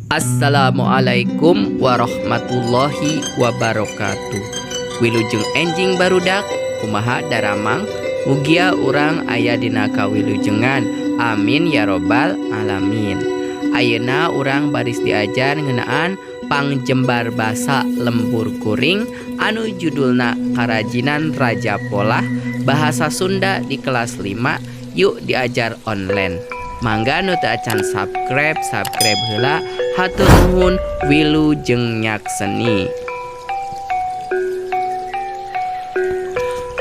Assalamualaikum warahmatullahi wabarakatuh. Wilujeng enjing barudak kumaha daramang mugia urang aya dina kawilujengan. Amin ya robbal alamin. Ayeuna urang baris diajar ngeunaan pangjembar basa lembur kuring anu judulna Karajinan Raja Polah bahasa Sunda di kelas 5. Yuk diajar online. Mangga nu teu acan subscribe heula. Hatur nuhun, wilujeng nyakseni.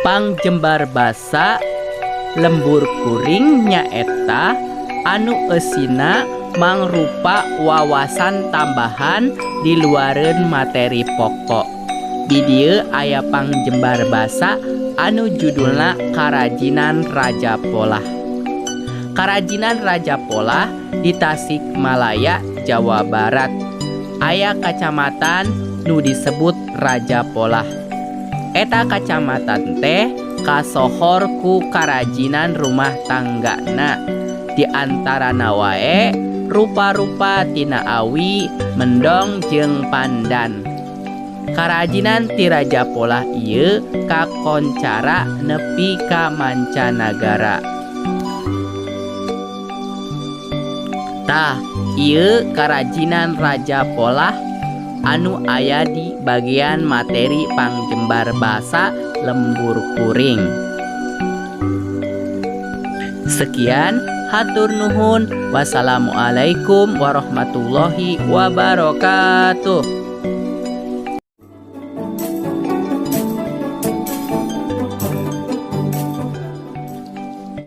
Pangjembar basa lembur kuring nyaeta anu eusina mangrupa wawasan tambahan di luareun materi pokok. Di dieu aya pangjembar basa anu judulna Karajinan Raja Polah. Karajinan Raja Polah di Tasikmalaya, Jawa Barat. Aya kacamatan nu disebut Raja Polah. Eta kacamatan teh kasohor ku karajinan rumah tanggana. Di antarana wae rupa-rupa tina awi, mendong jeung pandan. Karajinan ti Raja Polah ieu kakoncara nepi ka mancanagara. Tah, ieu karajinan Raja Polah anu aya di bagian materi pangjembar basa lembur kuring. Sekian, hatur nuhun. Wassalamualaikum warahmatullahi wabarakatuh.